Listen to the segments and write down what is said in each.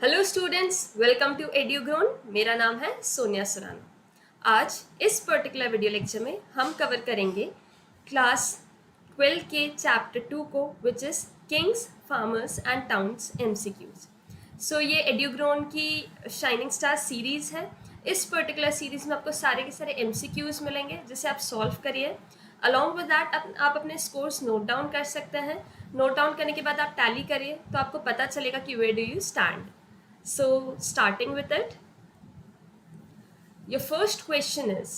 Hello students, welcome to Edugrown. मेरा नाम है सोनिया सुराना। आज इस पर्टिकुलर वीडियो लेक्चर में हम कवर करेंगे क्लास 12 के चैप्टर 2 को, which is kings, farmers and towns MCQs. So ये एड्यूग्रोन की शाइनिंग स्टार सीरीज़ है। इस पर्टिकुलर सीरीज़ में आपको सारे के सारे एमसीक्यूज मिलेंगे जिसे आप सॉल्व करिए। अलॉन्ग विद दैट आप अपने स्कोर्स नोट डाउन कर सकते हैं। नोट डाउन करने के बाद आप टैली करिए तो आपको पता चलेगा कि where do you stand. So, starting with it, your first question is,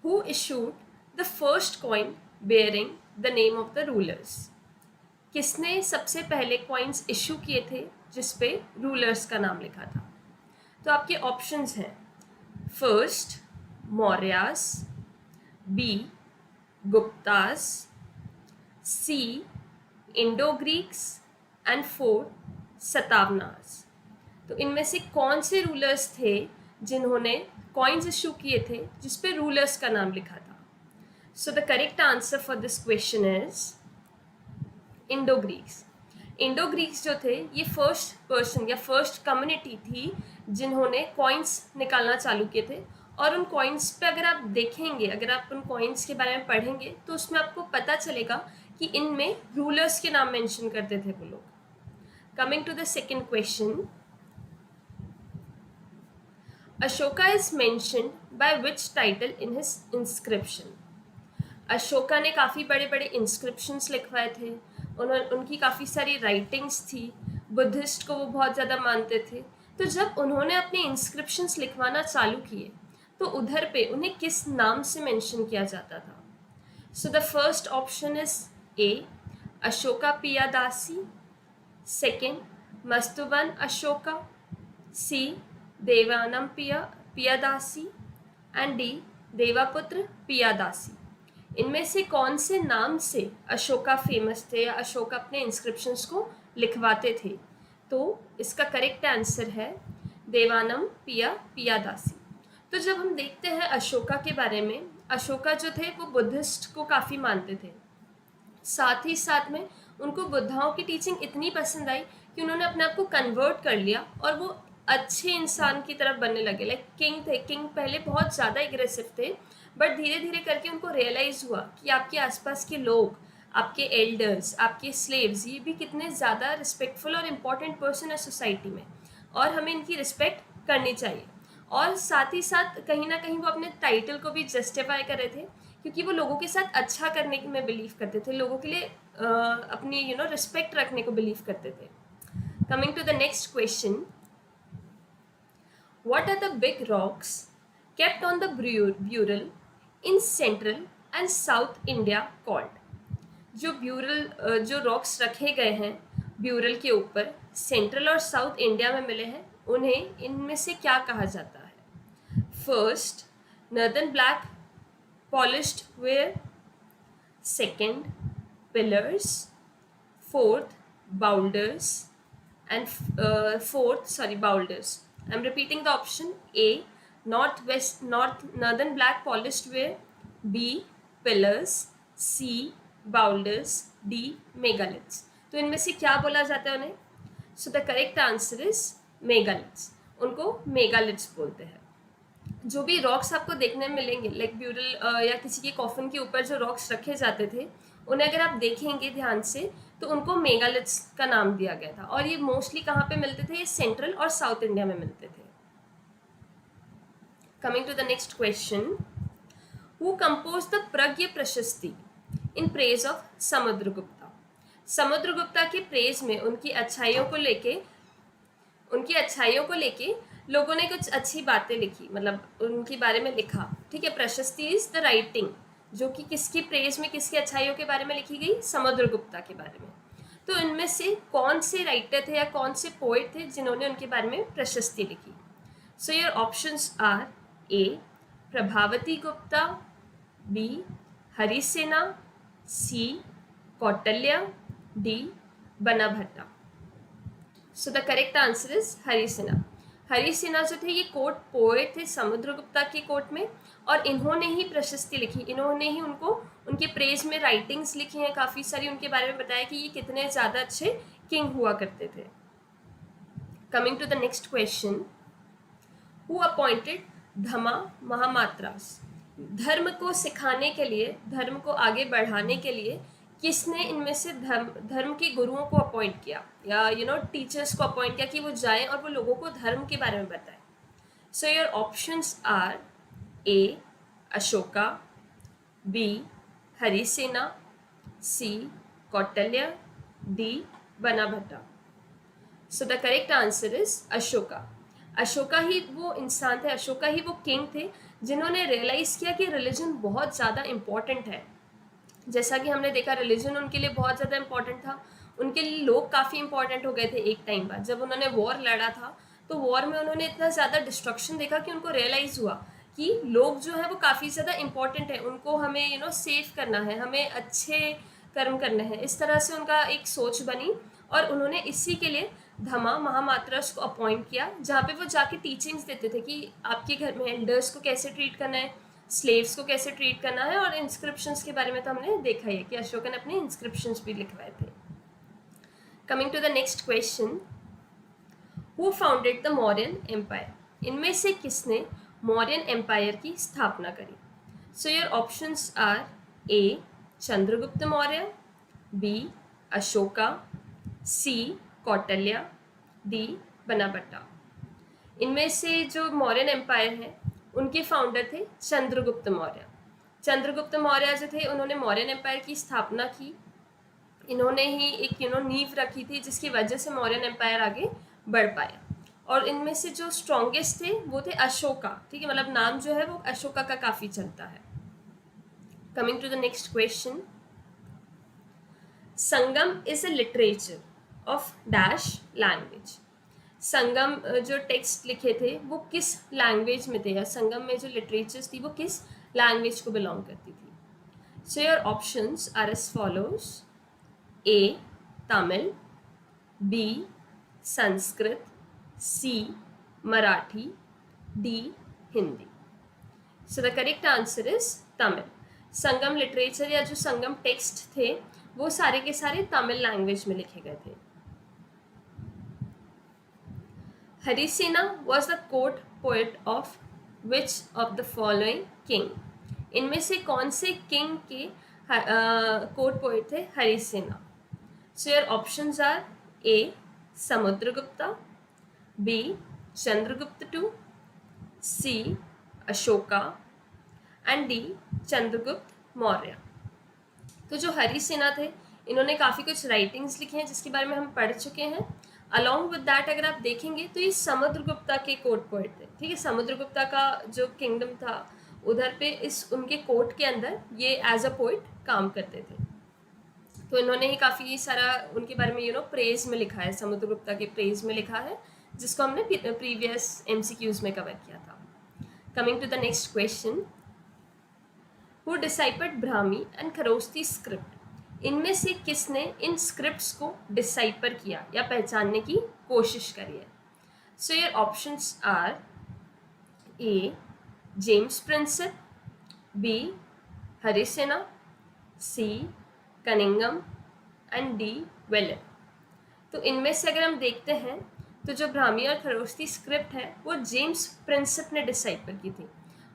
who issued the first coin bearing the name of the rulers? किसने सबसे पहले कॉइन्स इशू किए थे जिस पे रूलर्स का नाम लिखा था? तो आपके ऑप्शंस हैं, first Mauryas, B Guptas, C Indo Greeks and fourth Satavahanas. तो इनमें से कौन से रूलर्स थे जिन्होंने कॉइन्स इशू किए थे जिस पे रूलर्स का नाम लिखा था? So the correct answer for this question is Indo Greeks. Indo Greeks जो थे ये फर्स्ट पर्सन या फर्स्ट कम्युनिटी थी जिन्होंने कॉइन्स निकालना चालू किए थे। और उन कॉइन्स पे अगर आप देखेंगे, अगर आप उन कॉइन्स के बारे में पढ़ेंगे तो उसमें आपको पता चलेगा कि इनमें रूलर्स के नाम मेंशन करते थे वो लोग। Coming to the second question, Ashoka is mentioned by which title in his inscription? Ashoka ने काफ़ी बड़े बड़े इंस्क्रिप्शंस लिखवाए थे। उनकी काफ़ी सारी राइटिंग्स थी। बुद्धिस्ट को वो बहुत ज़्यादा मानते थे। तो जब उन्होंने अपने इंस्क्रिप्शंस लिखवाना चालू किए तो उधर पे उन्हें किस नाम से मेंशन किया जाता था? So the first option is A Ashoka Piyadasi, second मस्तुबन Ashoka, C Devanam Piyadasi and D Devaputra Piyadasi. इनमें से कौन से नाम से अशोका फेमस थे या अशोका अपने इंस्क्रिप्शंस को लिखवाते थे? तो इसका करेक्ट आंसर है देवानम पियादासी। तो जब हम देखते हैं अशोका के बारे में, अशोका जो थे वो बुद्धिस्ट को काफ़ी मानते थे। साथ ही साथ में उनको बुद्धाओं की टीचिंग इतनी पसंद आई कि उन्होंने अपने आप को कन्वर्ट कर लिया और वो अच्छे इंसान की तरफ बनने लगे। लाइक किंग थे, किंग पहले बहुत ज़्यादा एग्रेसिव थे, बट धीरे धीरे करके उनको रियलाइज़ हुआ कि आपके आसपास के लोग, आपके एल्डर्स, आपके स्लेव्स, ये भी कितने ज़्यादा रिस्पेक्टफुल और इम्पॉर्टेंट पर्सन है सोसाइटी में और हमें इनकी रिस्पेक्ट करनी चाहिए। और साथ ही साथ कहीं ना कहीं वो अपने टाइटल को भी जस्टिफाई कर रहे थे क्योंकि वो लोगों के साथ अच्छा करने में बिलीव करते थे, लोगों के लिए अपनी रिस्पेक्ट रखने को बिलीव करते थे। Coming to the next question, what are the big rocks kept on the bureau in central and south India called? जो रॉक्स रखे गए हैं ब्यूरल के ऊपर सेंट्रल और साउथ इंडिया में मिले हैं, उन्हें इनमें से क्या कहा जाता है? First northern black polished where, second pillars, fourth boulders and boulders. I'm repeating the option: A northern black polished ware, B pillars, C boulders, D megaliths। तो इनमें से क्या बोला जाता है उन्हें? So the correct answer is megaliths। उनको megaliths बोलते हैं। जो भी रॉक्स आपको देखने में मिलेंगे, लाइक ब्यूरल या किसी के कॉफिन के ऊपर जो रॉक्स रखे जाते थे, उन्हें अगर आप देखेंगे ध्यान से तो उनको मेगालिथ्स का नाम दिया गया था। और ये मोस्टली कहाँ पे मिलते थे? ये सेंट्रल और साउथ इंडिया में मिलते थे। Coming to the next question, who compose the Prayag Prashasti in praise of Samudragupta? Samudragupta के प्रेज में उनकी अच्छाइयों को लेके लोगों ने कुछ अच्छी बातें लिखी, मतलब उनके बारे में लिखा। ठीक है, प्रशस्ति इज द राइटिंग जो कि किसकी प्रेज में, किसकी अच्छाइयों के बारे में लिखी गई? समुद्रगुप्ता के बारे में। तो इनमें से कौन से राइटर थे या कौन से पोएट थे जिन्होंने उनके बारे में प्रशस्ति लिखी? So your options are A Prabhavati Gupta, B Harisena, C Kautilya, D Banabhatta. So the correct answer is Harisena. Harisena जो थे ये कोर्ट पोएट थे समुद्रगुप्ता की कोर्ट में और इन्होंने ही प्रशस्ति लिखी, इन्होंने ही उनको उनके प्रेज में राइटिंग्स लिखी हैं काफ़ी सारी, उनके बारे में बताया कि ये कितने ज़्यादा अच्छे किंग हुआ करते थे। Coming to the next question, who appointed Dhamma Mahamatras? धर्म को सिखाने के लिए, धर्म को आगे बढ़ाने के लिए किसने इनमें से धर्म के गुरुओं को अपॉइंट किया या टीचर्स को अपॉइंट किया कि वो जाएं और वो लोगों को धर्म के बारे में बताएं? So your options are A Ashoka, B Harisena, C Kautilya, D Banabhatta. So the correct answer is Ashoka. Ashoka ही वो इंसान थे, अशोका ही वो किंग थे जिन्होंने रियलाइज़ किया कि रिलीजन बहुत ज़्यादा इम्पॉर्टेंट है। जैसा कि हमने देखा, रिलीजन उनके लिए बहुत ज़्यादा इम्पॉर्टेंट था, उनके लिए लोग काफ़ी इम्पॉर्टेंट हो गए थे एक टाइम बाद। जब उन्होंने वॉर लड़ा था तो वॉर में उन्होंने इतना ज़्यादा डिस्ट्रक्शन देखा कि उनको रियलाइज़ हुआ कि लोग जो है वो काफ़ी ज़्यादा इम्पॉर्टेंट है, उनको हमें सेव करना है, हमें अच्छे कर्म करने हैं। इस तरह से उनका एक सोच बनी और उन्होंने इसी के लिए धमा महामात्रस को अपॉइंट किया, जहाँ पे वो जाके टीचिंग्स देते थे कि आपके घर में एल्डर्स को कैसे ट्रीट करना है, स्लेव्स को कैसे ट्रीट करना है। और इंस्क्रिप्शंस के बारे में तो हमने देखा ही है कि अशोका ने अपने इंस्क्रिप्शंस भी लिखवाए थे। Coming to the next question, who founded the Mauryan empire? इनमें से किसने मौर्यन एम्पायर की स्थापना करी? So your options are A Chandragupta Maurya, B Ashoka, C Kautilya, D Banabhatta. इनमें से जो मौर्यन एम्पायर है उनके फाउंडर थे चंद्रगुप्त मौर्य। चंद्रगुप्त मौर्य जो थे उन्होंने मौर्यन एम्पायर की स्थापना की। इन्होंने ही एक नींव रखी थी जिसकी वजह से मौर्यन एम्पायर आगे बढ़ पाया। और इनमें से जो स्ट्रॉन्गेस्ट थे वो थे अशोका। ठीक है, मतलब नाम जो है वो अशोका का काफ़ी चलता है। Coming to the next question, Sangam is a literature of dash language? Sangam जो टेक्स्ट लिखे थे वो किस लैंग्वेज में थे, या संगम में जो लिटरेचर्स थी वो किस लैंग्वेज को बिलोंग करती थी? So your options are as follows, A Tamil, B Sanskrit, C Marathi, D Hindi. So the correct answer is Tamil. Sangam literature या जो संगम टेक्स्ट थे वो सारे के सारे तमिल लैंग्वेज में लिखे गए थे। Harisena was the court poet of which of the following king? इनमें से कौन से किंग के कोर्ट पोएट थे Harisena? So your options are A Samudragupta, B Chandragupta two, C Ashoka and D Chandragupta Maurya. तो जो हरिसेना थे इन्होंने काफ़ी कुछ राइटिंग्स लिखे हैं जिसके बारे में हम पढ़ चुके हैं। अलॉन्ग विद दैट अगर आप देखेंगे तो ये समुद्रगुप्ता के कोर्ट पोएट थे। ठीक है, समुद्रगुप्ता का जो किंगडम था उधर पे इस उनके कोर्ट के अंदर ये एज अ पोएट काम करते थे। तो इन्होंने ही काफ़ी सारा उनके बारे में प्रेज में लिखा है, समुद्रगुप्ता के प्रेज में लिखा है, जिसको हमने प्रीवियस MCQs में कवर किया था। Coming to the next question, who deciphered Brahmi and Kharosthi script? इनमें से किसने इन स्क्रिप्ट्स को डिसाइपर किया या पहचानने की कोशिश करी है? So your options are A James Prinsep, B Harisena, C Cunningham and D Weller. तो इनमें से अगर हम देखते हैं तो जो ब्राह्मी और खरोस्ती स्क्रिप्ट है वो जेम्स प्रिंसेप ने डिसाइपर की थी।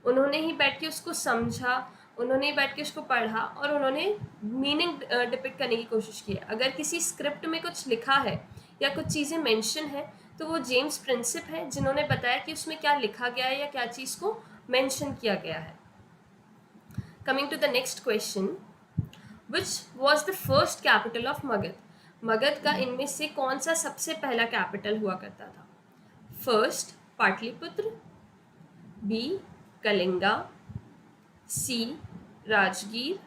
उन्होंने ही बैठ के उसको समझा, उन्होंने ही बैठ के उसको पढ़ा और उन्होंने मीनिंग डिपिक्ट करने की कोशिश की। अगर किसी स्क्रिप्ट में कुछ लिखा है या कुछ चीज़ें मेंशन है तो वो जेम्स प्रिंसेप है जिन्होंने बताया कि उसमें क्या लिखा गया है या क्या चीज़ को मेंशन किया गया है। Coming to the next question, which was the first capital of Magadh? Magadh का इनमें से कौन सा सबसे पहला कैपिटल हुआ करता था? First Pataliputra, B Kalinga, C Rajgir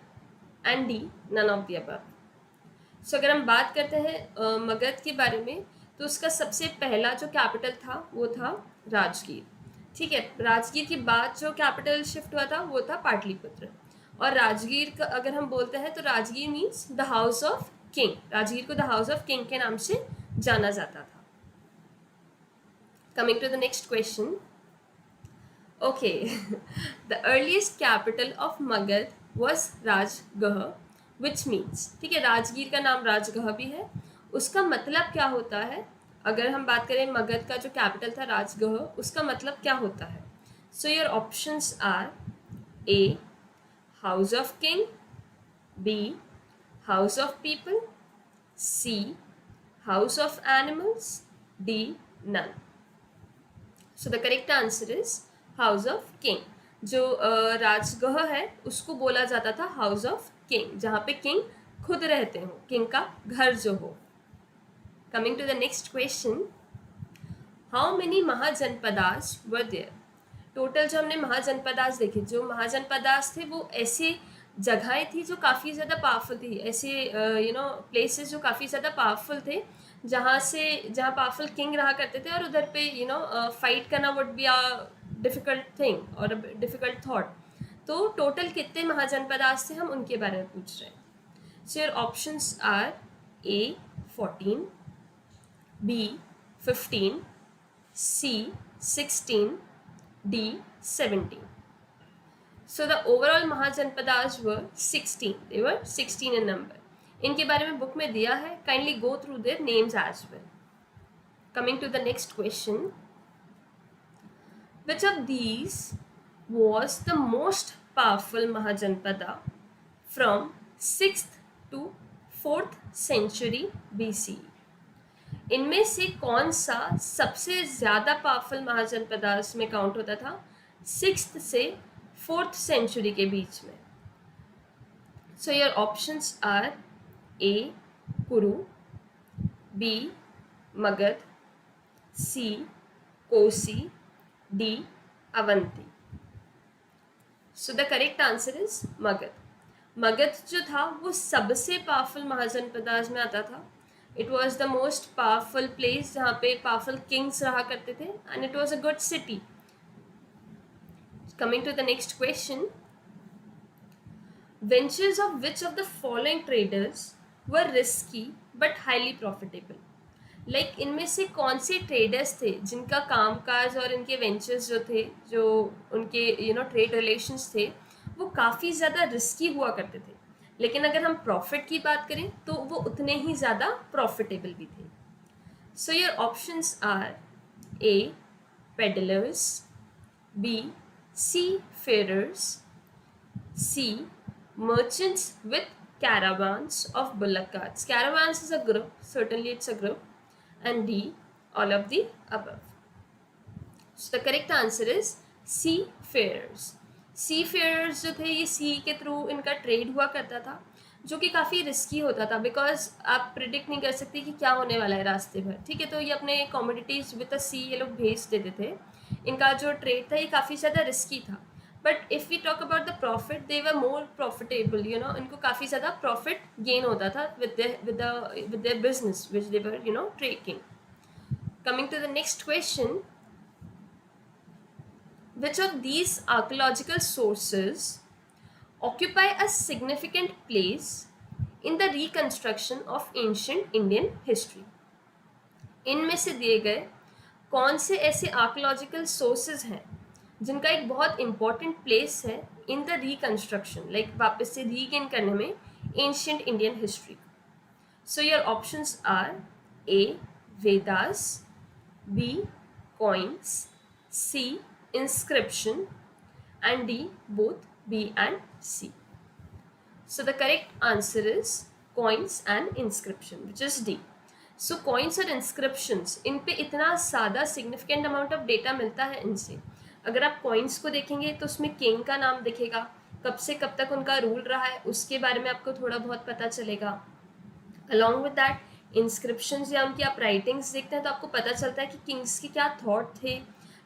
and D none of the above. सो अगर हम बात करते हैं मगध के बारे में तो उसका सबसे पहला जो कैपिटल था वो था राजगीर। ठीक है, राजगीर के बाद जो कैपिटल शिफ्ट हुआ था वो था पाटलिपुत्र। और राजगीर का अगर हम बोलते हैं तो Rajgir means the house of king. Rajgir को द हाउस ऑफ किंग के नाम से जाना जाता था। Coming to the next question, okay, the earliest capital of Magadh was Rajagaha which means. ठीक है, राजगीर का नाम राजगह भी है, उसका मतलब क्या होता है? अगर हम बात करें मगध का जो कैपिटल था राजगृह, उसका मतलब क्या होता है? So your options are A house of king, B house of people, C house of animals, D none. So the correct answer is house of king. जो राजगृह है उसको बोला जाता था हाउस ऑफ किंग, जहाँ पे किंग खुद रहते हो, किंग का घर जो हो. Coming to the next question, how many Mahajanapadas were there? Total जो हमने महाजनपदास देखे, जो महाजनपदास थे वो ऐसे जगहें थी जो काफ़ी ज़्यादा पावरफुल थी, ऐसे प्लेसेस जो काफ़ी ज़्यादा पावरफुल थे, जहाँ पावरफुल किंग रहा करते थे, और उधर पे फाइट करना would be a difficult thing और डिफ़िकल्ट थॉट. तो टोटल कितने महाजनपदास थे, हम उनके बारे में पूछ रहे हैं. So your options are A 14, B 15, C 16, D 17. So the overall Mahajanpadas were 16. They were 16 in number. इनके बारे में बुक में दिया है. Kindly go through their names as well. Coming to the next question. Which of these was the most powerful Mahajanpada from 6th to 4th century BC? इनमें से कौन सा सबसे ज़्यादा पावरफुल महाजनपदास में काउंट होता था 6th से 4th सेंचुरी के बीच में? So your options are A Kuru, B Magadh, C Kosi, D Avanti. So the correct answer is Magadh. Magadh जो था वो सबसे पावरफुल महाजनपदास में आता था. It was the most powerful place जहाँ पे powerful kings रहा करते थे, and it was a good city. Coming to the next question, ventures of which of the following traders were risky but highly profitable? Like इनमें से कौन से traders थे जिनका कामकाज और इनके ventures जो थे, जो उनके trade relations थे, वो काफ़ी ज़्यादा risky हुआ करते थे, लेकिन अगर हम प्रॉफिट की बात करें तो वो उतने ही ज़्यादा प्रॉफिटेबल भी थे. So your options are A peddlers, B seafarers, C merchants with caravans of bullock carts. Caravans is a group, certainly it's a group, and D all of the above. So the correct answer is seafarers. Seafarers जो थे ये सी के through इनका trade हुआ करता था, जो कि काफ़ी रिस्की होता था, बिकॉज आप प्रिडिक्ट नहीं कर सकते कि क्या होने वाला है रास्ते भर. ठीक है, तो ये अपने कमोडिटीज विद अ सी ये लोग भेज देते थे. इनका जो ट्रेड था ये काफ़ी ज़्यादा रिस्की था, but if we talk about the profit, they were more profitable. इनको काफ़ी ज़्यादा प्रॉफिट गेन होता था with their business which they were trekking. Coming to the next question, which of these archaeological sources occupy a significant place in the reconstruction of ancient Indian history? इनमें से दिए गए कौन से ऐसे आर्कोलॉजिकल सोर्सेज हैं जिनका एक बहुत इंपॉर्टेंट प्लेस है इन द रिकन्स्ट्रक्शन, लाइक वापस से रीगेन करने में ancient Indian history? So your options are A Vedas, B coins, C inscription, and D both B and C. So the correct answer is coins and inscription, which is D. So coins और inscriptions, इन पे इतना ज़्यादा significant amount of data मिलता है इनसे. अगर आप coins को देखेंगे तो उसमें king का नाम दिखेगा, कब से कब तक उनका रूल रहा है उसके बारे में आपको थोड़ा बहुत पता चलेगा. Along with that inscriptions या उनकी आप writings देखते हैं तो आपको पता चलता है कि kings के क्या thought थे,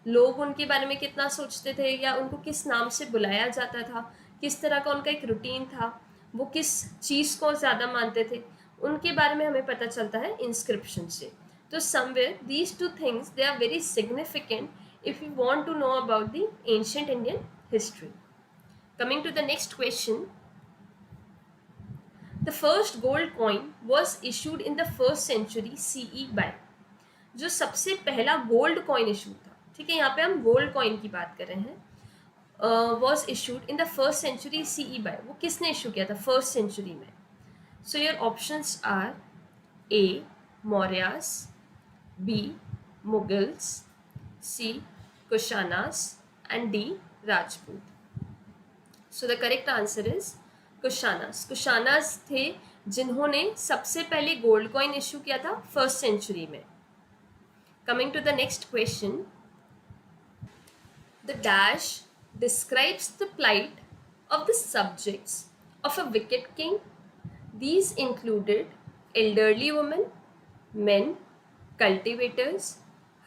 लोग उनके बारे में कितना सोचते थे, या उनको किस नाम से बुलाया जाता था, किस तरह का उनका एक रूटीन था, वो किस चीज़ को ज़्यादा मानते थे, उनके बारे में हमें पता चलता है इंस्क्रिप्शन से. तो somewhere these two things they are very significant if you want to know about the ancient Indian history. Coming to the next question, the first gold coin was issued in the first century CE by. जो सबसे पहला gold coin issue था, ठीक है, यहाँ पे हम gold coin की बात कर रहे हैं, was issued in the first century CE by. वो किसने इशू किया था फर्स्ट सेंचुरी में? So your options are A Mauryas, B. Mughals, C. Kushanas, and D. Rajput. So the correct answer is Kushanas. Kushanas थे जिन्होंने सबसे पहले गोल्ड कॉइन इशू किया था फर्स्ट सेंचुरी में. Coming to the next question, the dash describes the plight of the subjects of a wicked king. These included elderly women, men, cultivators,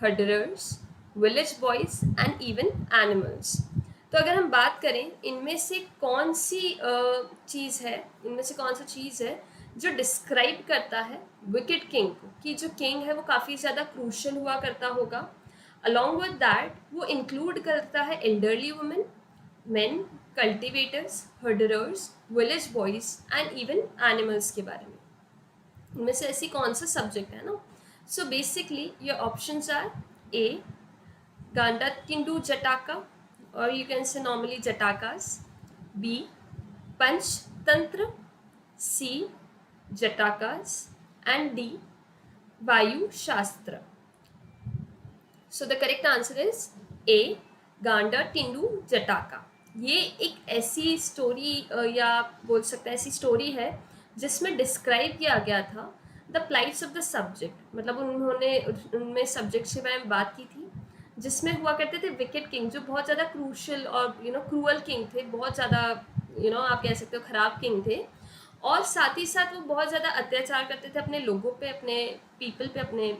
herders, village boys and even animals. तो अगर हम बात करें इनमें से कौन सी चीज़ है, इनमें से कौन सा चीज़ है जो डिस्क्राइब करता है विकेड किंग को, कि जो किंग है वो काफ़ी ज़्यादा क्रूशल हुआ करता होगा. अलॉन्ग विद दैट वो इंक्लूड करता है elderly women, men, cultivators, herders, village boys and even animals के बारे में. इनमें से ऐसी कौन सा सब्जेक्ट है ना. So basically your options are A Gandatindu Jataka or you can say normally Jatakas, B Panchatantra, C Jatakas and D Vayu Shastra. So the correct answer is A Gandatindu Jataka. ये एक ऐसी स्टोरी या बोल सकते हैं ऐसी स्टोरी है जिसमें डिस्क्राइब किया गया था द प्लाइट्स ऑफ द सब्जेक्ट. मतलब उन्होंने उनमें सब्जेक्ट्स के बारे में बात की थी जिसमें हुआ करते थे विकेड किंग, जो बहुत ज़्यादा क्रूशल और क्रूअल किंग थे, बहुत ज़्यादा आप कह सकते हो खराब किंग थे, और साथ ही साथ वो बहुत ज़्यादा अत्याचार करते थे अपने लोगों पे, अपने पीपल पे, अपने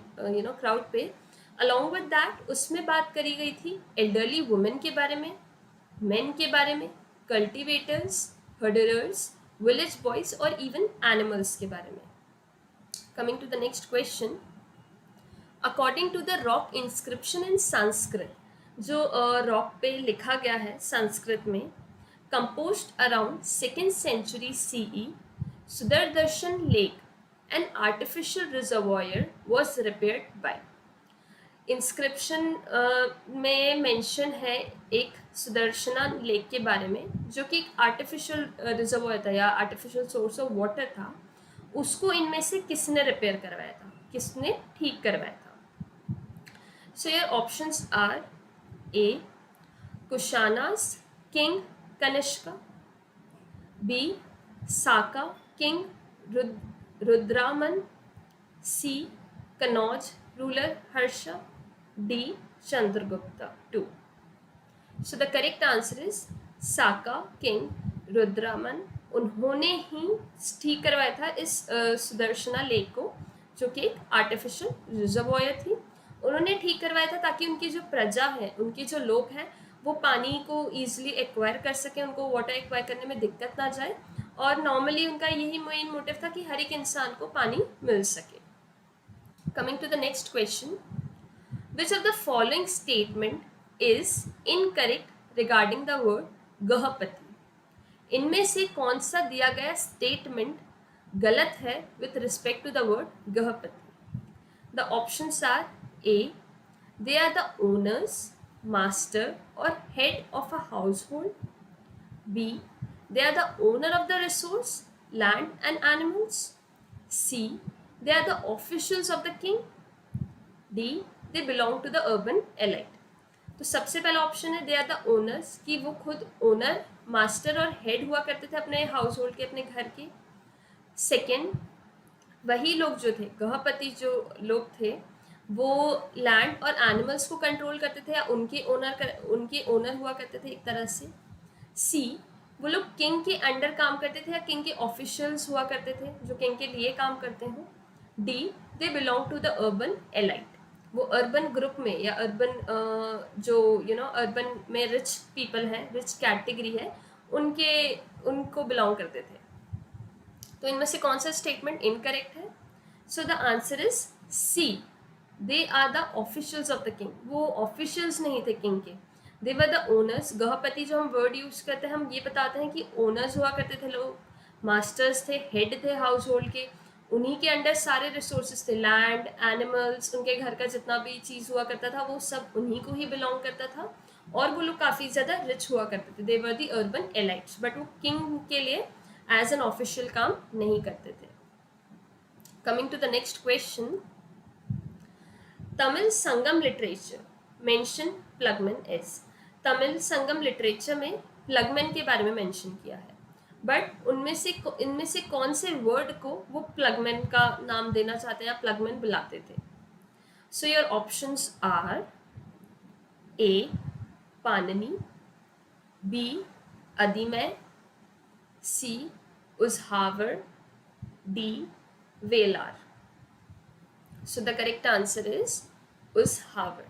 क्राउड पे. अलॉन्ग विद दैट उसमें बात करी गई थी एल्डरली वुमेन के बारे में, मेन के बारे में, कल्टिवेटर्स, हर्डरर्स, विलेज बॉयज और इवन एनिमल्स के बारे में. Coming to the next question, according to the rock inscription in Sanskrit, जो रॉक पे लिखा गया है संस्कृत में, composed around 2nd century CE, Sudardarshan Lake, an artificial reservoir was repaired by. Inscription में मेंशन है एक सुदर्शना लेक के बारे में जो कि एक आर्टिफिशियल रिजर्वॉयर था या आर्टिफिशियल सोर्स ऑफ वाटर था. उसको इनमें से किसने रिपेयर करवाया था, किसने ठीक करवाया था. So your options are A Kushanas king Kanishka, B Shaka king Rudradaman, C Kannauj ruler Harsha, D Chandragupta two. So the correct answer is Shaka king Rudradaman. उन्होंने ही ठीक करवाया था इस सुदर्शना लेक को, जो कि एक आर्टिफिशियल रिजर्वॉयर थी. उन्होंने ठीक करवाया था ताकि उनकी जो प्रजा है, उनके जो लोग हैं, वो पानी को ईजिली एक्वायर कर सकें, उनको वाटर एक्वायर करने में दिक्कत ना जाए. और नॉर्मली उनका यही मेन मोटिव था कि हर एक इंसान को पानी मिल सके. Coming to the next question, which of the following statement is incorrect regarding the word गहपति? इनमें से कौन सा दिया गया स्टेटमेंट गलत है with respect to the word गहपति? The options are A, they are the owners, master or head of a household. B, they are the owner of the resource, land and animals. C, they are the officials of the king. D, they belong to the urban elite. तो सबसे पहला option है दे are the owners, कि वो खुद owner, master और head हुआ करते थे अपने हाउस होल्ड के, अपने घर के. सेकेंड, वही लोग जो थे गहपति, जो लोग थे वो लैंड और एनिमल्स को कंट्रोल करते थे या उनके ओनर हुआ करते थे एक तरह से. सी, वो लोग किंग के अंडर काम करते थे या किंग के ऑफिशियल्स हुआ करते थे जो किंग के लिए काम करते हों. D, they belong to the urban elite, वो अर्बन ग्रुप में या अर्बन जो अर्बन में रिच पीपल हैं, रिच कैटेगरी है, उनको बिलोंग करते थे. तो इनमें से कौन सा स्टेटमेंट इनकरेक्ट है? So the answer is C, they are the officials of the king. वो ऑफिशियल्स नहीं थे किंग के, दे वर द ओनर्स. गहपति जो हम वर्ड यूज करते हैं, हम ये बताते हैं कि ओनर्स हुआ करते थे लोग, मास्टर्स थे, हेड थे हाउस होल्ड के, उन्हीं के अंडर सारे रिसोर्सेज थे, लैंड, एनिमल्स, उनके घर का जितना भी चीज़ हुआ करता था वो सब उन्हीं को ही बिलोंग करता था. और वो लोग काफ़ी ज़्यादा रिच हुआ करते थे, they were the urban elites, but वो किंग के लिए एज एन ऑफिशियल काम नहीं करते थे. Coming to the next question, Tamil Sangam literature mention ploughman as. Tamil Sangam literature में प्लगमन के बारे में मेंशन किया है, बट इनमें से कौन से वर्ड को वो प्लगमन का नाम देना चाहते हैं या प्लगमन बुलाते थे? So your options are A Panini, B Adimai, C Uzhavar, D Velar. So the correct answer is Uzhavar.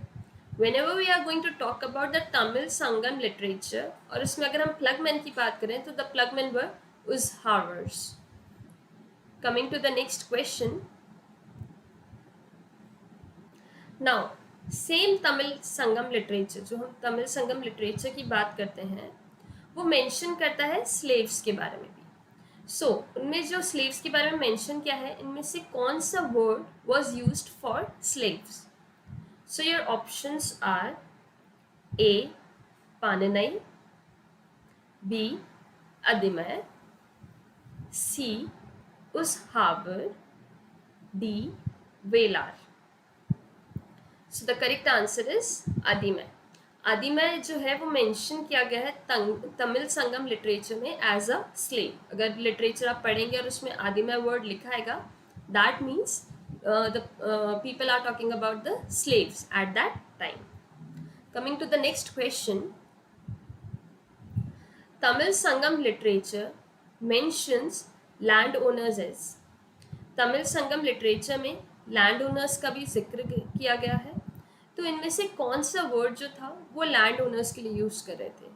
Whenever we are going to talk about the Tamil Sangam literature, और उसमें अगर हम plugmen की बात करें तो the plugmen were Uzhavars. Coming to the next question. Now, same Tamil Sangam literature, जो हम Tamil Sangam literature की बात करते हैं, वो mention करता है slaves के बारे में भी. सो उनमें जो स्लेव्स के बारे में मेंशन किया है, इनमें से कौन सा word was used for slaves? So your options are A Panini, B Adimai, C Uzhavar, D Velar. So the correct answer is Adimai. Adimai जो है वो मेंशन किया गया है तमिल संगम लिटरेचर में एज अ स्लेव. अगर लिटरेचर आप पढ़ेंगे और उसमें अधिमय वर्ड लिखा आएगा, that means the people are talking about the slaves at that time. Coming to the next question. Tamil Sangam literature mentions land owners as. Tamil Sangam literature में लैंड ओनर्स का भी जिक्र किया गया है, तो इनमें से कौन सा वर्ड जो था वो लैंड ओनर्स के लिए यूज कर रहे थे?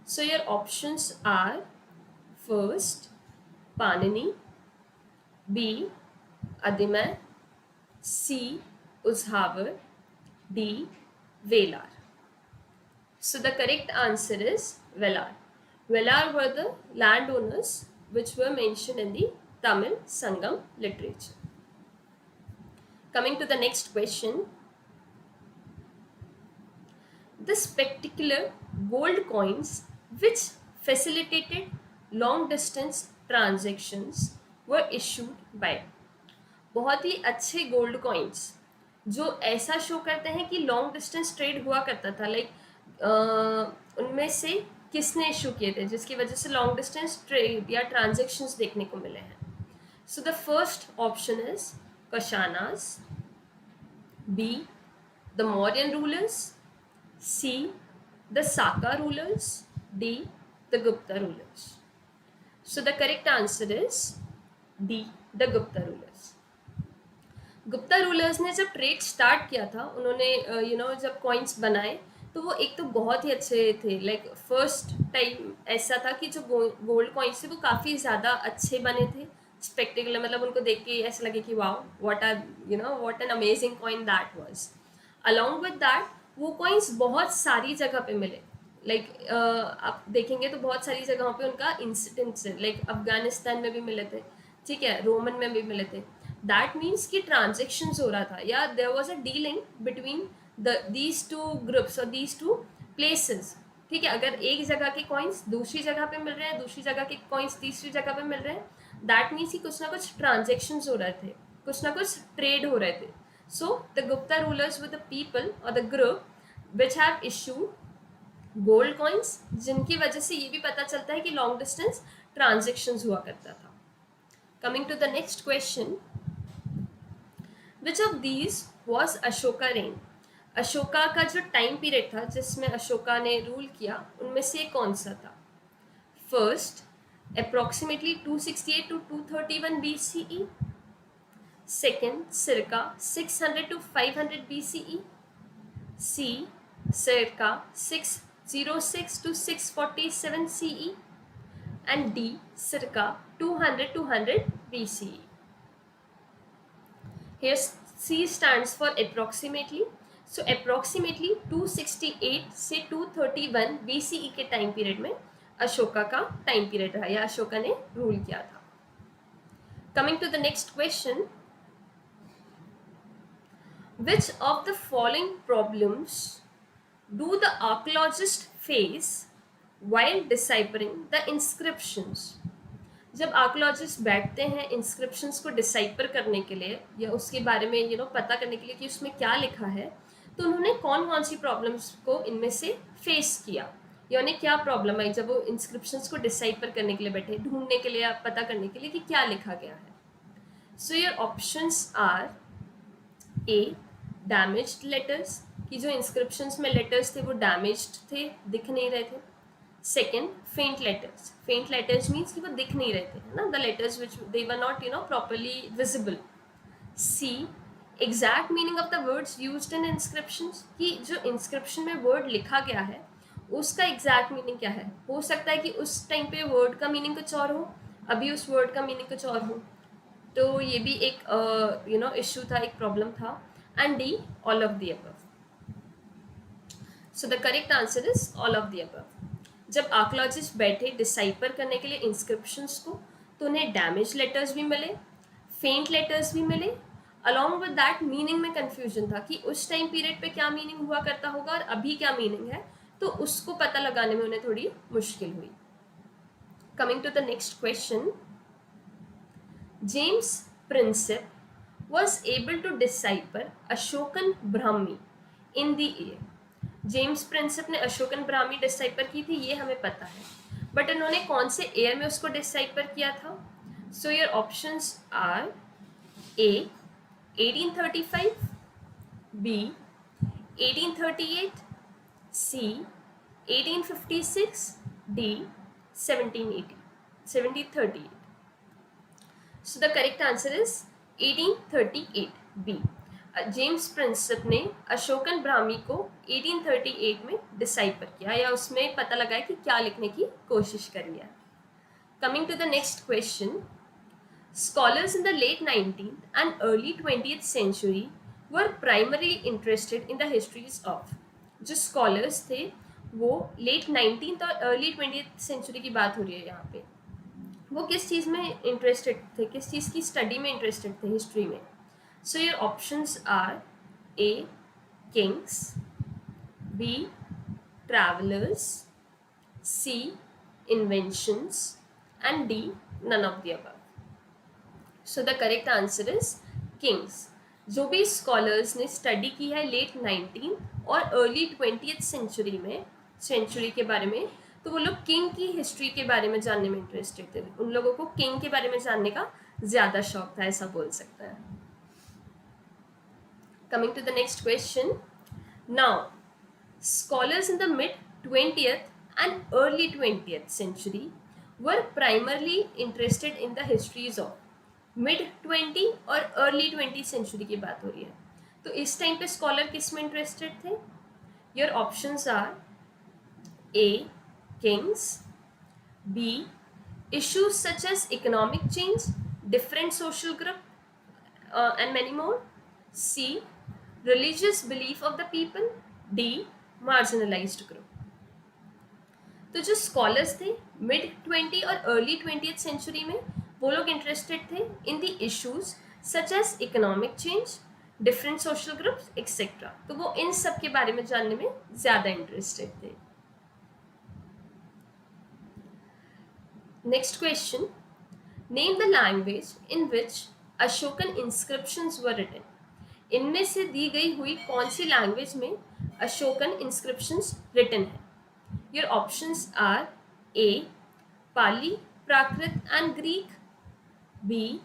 So your options are first Panini, B Adimai, C Uzhavar, D Velar. So the correct answer is Velar. Velar were the land owners which were mentioned in the Tamil Sangam literature. Coming to the next question. This particular gold coins which facilitated long distance transactions were issued by. बहुत ही अच्छे gold coins जो ऐसा show करते हैं कि long distance trade हुआ करता था, लाइक उनमें से किसने इशू किए थे जिसकी वजह से लॉन्ग डिस्टेंस ट्रेड या ट्रांजेक्शन्स देखने को मिले हैं? So the first option is Kushanas, B the Mauryan rulers, C the Saka rulers, D the Gupta rulers. So the correct answer is D the Gupta rulers. Gupta rulers ने जब ट्रेड स्टार्ट किया था, उन्होंने जब कॉइन्स बनाए तो वो एक तो बहुत ही अच्छे थे. लाइक फर्स्ट टाइम ऐसा था कि जो गोल्ड कॉइन्स थे वो काफ़ी ज़्यादा अच्छे बने थे, स्पेक्टिकुलर. मतलब उनको देख के ऐसा लगे कि wow what an amazing coin that was. Along with that वो कॉइन्स बहुत सारी जगह पे मिले. लाइक आप देखेंगे तो बहुत सारी जगहों पे उनका इंसिडेंट्स है. लाइक अफगानिस्तान में भी मिले थे, ठीक है, रोमन में भी मिले थे. दैट मीन्स कि ट्रांजेक्शन्स हो रहा था या there was a dealing between these two groups और दीज टू प्लेसेस. ठीक है, अगर एक जगह के कॉइन्स दूसरी जगह पे मिल रहे हैं, दूसरी जगह के कॉइन्स तीसरी जगह पे मिल रहे हैं, दैट मीन्स कि कुछ ना कुछ ट्रांजेक्शन्स हो रहे थे, कुछ ना कुछ ट्रेड हो रहे थे. So the Gupta rulers were the people or the group which have issued gold coins, जिनकी वजह से ये भी पता चलता है कि long distance transactions हुआ करता था. Coming to the next question. Which of these was Ashoka reign? Ashoka का जो टाइम पीरियड था जिसमें अशोका ने रूल किया, उनमें से कौन सा था? First approximately 268 to 231 BCE. Second, circa 600 to 500 BCE. C, circa 606 to 647 CE. And D, circa 200 to 100 BCE. Here C stands for approximately. So approximately 268 से 231 BCE के टाइम पीरियड में अशोका का टाइम पीरियड रहा या अशोका ने रूल किया था. Coming to the next question. Which of the following problems do the archaeologists face while deciphering the inscriptions? जब आर्कोलॉजिस्ट बैठते हैं इंस्क्रिप्शंस को डिसाइफर करने के लिए या उसके बारे में पता करने के लिए कि उसमें क्या लिखा है, तो उन्होंने कौन कौन सी प्रॉब्लम्स को इनमें से फेस किया या उन्हें क्या प्रॉब्लम आई जब वो इंस्क्रिप्शंस को डिसाइफर करने के लिए बैठे, ढूंढने के लिए या पता करने के लिए कि क्या लिखा गया है. So your options are A damaged letters, कि जो इंस्क्रिप्शंस में लेटर्स थे वो डैमेज्ड थे, दिख नहीं रहे थे. सेकेंड फेंट लेटर्स मीन्स कि वो दिख नहीं रहे थे, है ना, the letters which they were not properly visible. C exact meaning of the words used in inscriptions, कि जो इंस्क्रिप्शन में वर्ड लिखा गया है उसका एग्जैक्ट मीनिंग क्या है. हो सकता है कि उस टाइम पे वर्ड का मीनिंग कुछ और हो, अभी उस वर्ड का मीनिंग कुछ और हो, तो ये भी एक इशू था, एक प्रॉब्लम था. And D all of the above. So the correct answer is all of the above. जब आर्कोलॉजिस्ट बैठे डिसाइफर करने के लिए इंस्क्रिप्शंस को, तो उन्हें डैमेज लेटर्स भी मिले, फेंट लेटर्स भी मिले. अलॉन्ग विद दैट मीनिंग में कन्फ्यूजन था कि उस टाइम पीरियड पे क्या मीनिंग हुआ करता होगा और अभी क्या मीनिंग है, तो उसको पता लगाने में उन्हें थोड़ी मुश्किल हुई. Coming to the next question. James Prinsep was able to decipher Ashokan Brahmi in the air. James Prinsep ने अशोकन ब्राह्मी डिसाइफर की थी, ये हमें पता है, बट इन्होंने कौन से एयर में उसको डिसाइफर किया था. So your options are A 1835, B 1838, C 1856, D 1738. So the correct answer is 1838 B. James Prinsep ने अशोकन ब्राह्मी को 1838 में डिसाइफर किया या उसमें पता लगाया कि क्या लिखने की कोशिश करी है. Coming to the next question. Scholars in the late 19th and early 20th century were primary interested in the histories of. जो स्कॉलर्स थे वो लेट 19th और अर्ली 20th सेंचुरी की बात हो रही है यहाँ पे, वो किस चीज़ में इंटरेस्टेड थे, किस चीज़ की स्टडी में इंटरेस्टेड थे, हिस्ट्री में. So your options are A kings, B travellers, C inventions and D none of the above. So the correct answer is kings. जो भी स्कॉलर्स ने स्टडी की है लेट 19th और अर्ली 20th सेंचुरी के बारे में, तो वो लोग किंग की हिस्ट्री के बारे में जानने में इंटरेस्टेड थे. उन लोगों को किंग के बारे में जानने का ज़्यादा शौक था, ऐसा बोल सकते हैं. Coming to the next question. Now scholars in the mid 20th and early 20th century were primarily interested in the histories of. Mid 20 और अर्ली 20 सेंचुरी की बात हो रही है, तो इस टाइम पे स्कॉलर किस में इंटरेस्टेड थे. Your options are A kings, B issues such as economic change, different social group and many more, C religious belief of the people, D marginalized group. तो जो स्कॉलर्स थे मिड 20 और early 20th century में, वो लोग interested थे in the issues such as economic change, different social groups etcetera. तो वो इन सब के बारे में जानने में ज़्यादा इंटरेस्टेड थे. Next question. Name the language in which Ashokan inscriptions were written. इनमें से दी गई हुई कौन सी लैंग्वेज में अशोकन इंस्क्रिप्शंस रिटन है. Your options are A Pali, Prakrit and Greek, B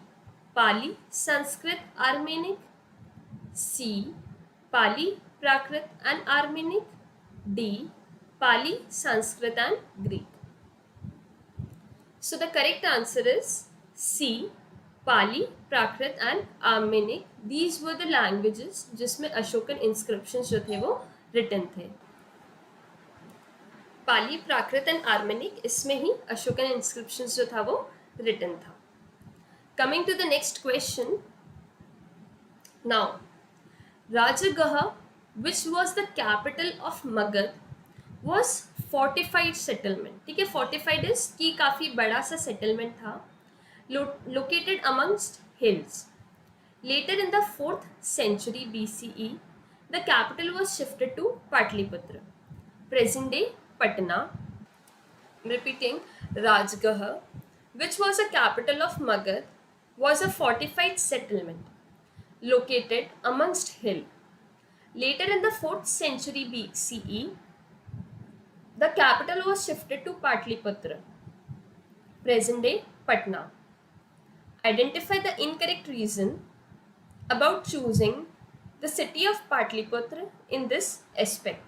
Pali, Sanskrit, Aramaic, C Pali, Prakrit and Aramaic, D Pali, Sanskrit and Greek. So the correct answer is C, Pali, Prakrit and Armenic. These were the languages जिसमें Ashokan inscriptions जो थे वो written थे. पाली, Prakrit and आर्मेनिक, इसमें ही Ashokan inscriptions जो था वो written था. Coming to the next question. Now, Rajagaha, which was the capital of Magad, was fortified settlement. ठीक है, फोर्टिफाइड इज कि काफ़ी बड़ा सा सेटलमेंट था, located amongst hills. Later in the 4th century BCE the capital was shifted to Pataliputra, present day Patna. Repeating, Rajgarh which was a capital of Magad, was a fortified settlement located amongst hill. Later in the 4th century BCE, the capital was shifted to Patliputra, present-day Patna. Identify the incorrect reason about choosing the city of Patliputra in this aspect.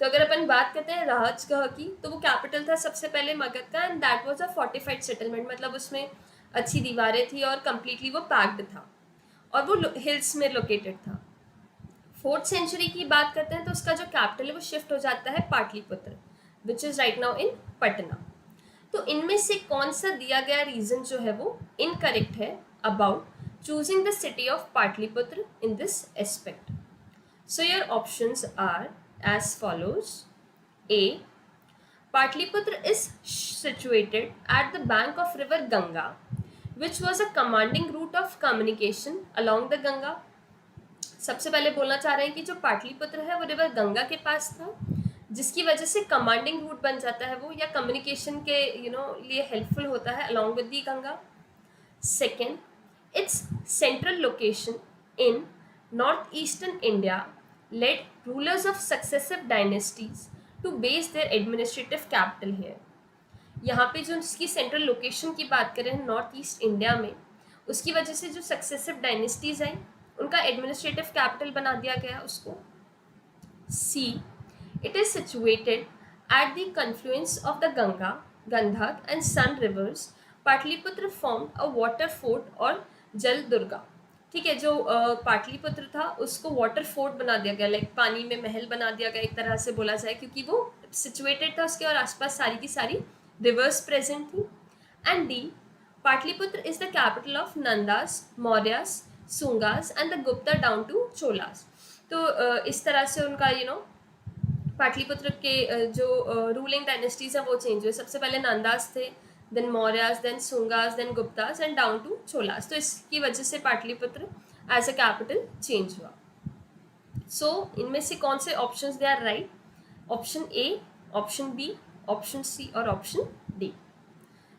तो अगर अपन बात करते हैं राजगढ़ की, तो वो capital था सबसे पहले मगध का, and that was a fortified settlement, मतलब उसमें अच्छी दीवारें थी और कम्प्लीटली वो पैक्ड था और वो हिल्स में लोकेटेड था. 4th सेंचुरी की बात करते हैं तो उसका जो कैपिटल है वो शिफ्ट हो जाता है Pataliputra, which is right now in Patna. तो इनमें से कौन सा दिया गया रीजन जो है वो इनकरेक्ट है about choosing the city of Patliputra in this aspect? So your options are as follows. A. Patliputra is situated at the bank of river Ganga, which was a commanding route of communication along the Ganga. सबसे पहले बोलना चाह रहे हैं कि जो पाटलिपुत्र है वो रिवर गंगा के पास था, जिसकी वजह से कमांडिंग रूट बन जाता है वो, या कम्युनिकेशन के लिए हेल्पफुल होता है along with the Ganga. Second, its central location in northeastern India led rulers of successive dynasties to base their administrative capital here. यहाँ पे जो इसकी सेंट्रल लोकेशन की बात करें नॉर्थ ईस्ट इंडिया में, उसकी वजह से जो सक्सेसिव डायनेस्टीज आई उनका एडमिनिस्ट्रेटिव कैपिटल बना दिया गया उसको. C. It is situated at the confluence of the Ganga, Gandak and Son rivers. Pataliputra formed a water fort और जल दुर्गा. ठीक है, जो पाटलिपुत्र था उसको वाटर फोर्ट बना दिया गया, लाइक पानी में महल बना दिया गया एक तरह से बोला जाए, क्योंकि वो सिचुएटेड था उसके और आसपास सारी की सारी रिवर्स प्रेजेंट थी. And D. Pataliputra is the capital of Nandas, Mauryas, Sungas and the Gupta down to Cholas. तो इस तरह से उनका पाटलिपुत्र के जो रूलिंग डायनेस्टीज हैं वो चेंज हुए. सबसे पहले नंदास थे, then Mauryas, then Sungas, then Guptas and down to Cholas. तो इसकी वजह से Pataliputra as a capital change हुआ. सो इनमें से कौन से options they are right? Option A, option B, option C और option D.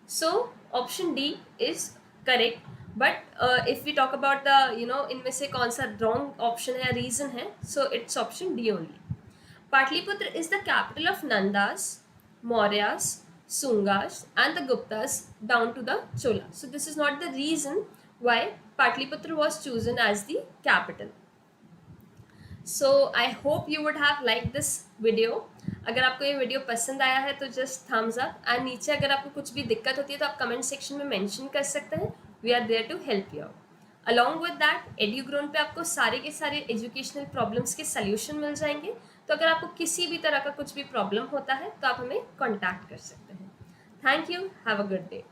So option D is correct, but if we talk about the इनमें से कौन सा रॉन्ग ऑप्शन है, रीजन है, so it's option D only. Patliputra is the capital of Nandas, Mauryas, Sungas and the Guptas down to the Cholas. So this is not the reason why Patliputra was chosen as the capital. So I hope you would have liked this video. अगर आपको ये video पसंद आया है तो just Thums up, and नीचे अगर आपको कुछ भी दिक्कत होती है तो आप कमेंट सेक्शन में मेंशन कर सकते हैं. We are there to help you out. Along with that Edugrown पे आपको सारे के सारे एजुकेशनल प्रॉब्लम्स के सल्यूशन मिल जाएंगे. तो अगर आपको किसी भी तरह का कुछ भी प्रॉब्लम होता है तो आप हमें कॉन्टैक्ट कर सकते हैं. Thank you. Have a good day.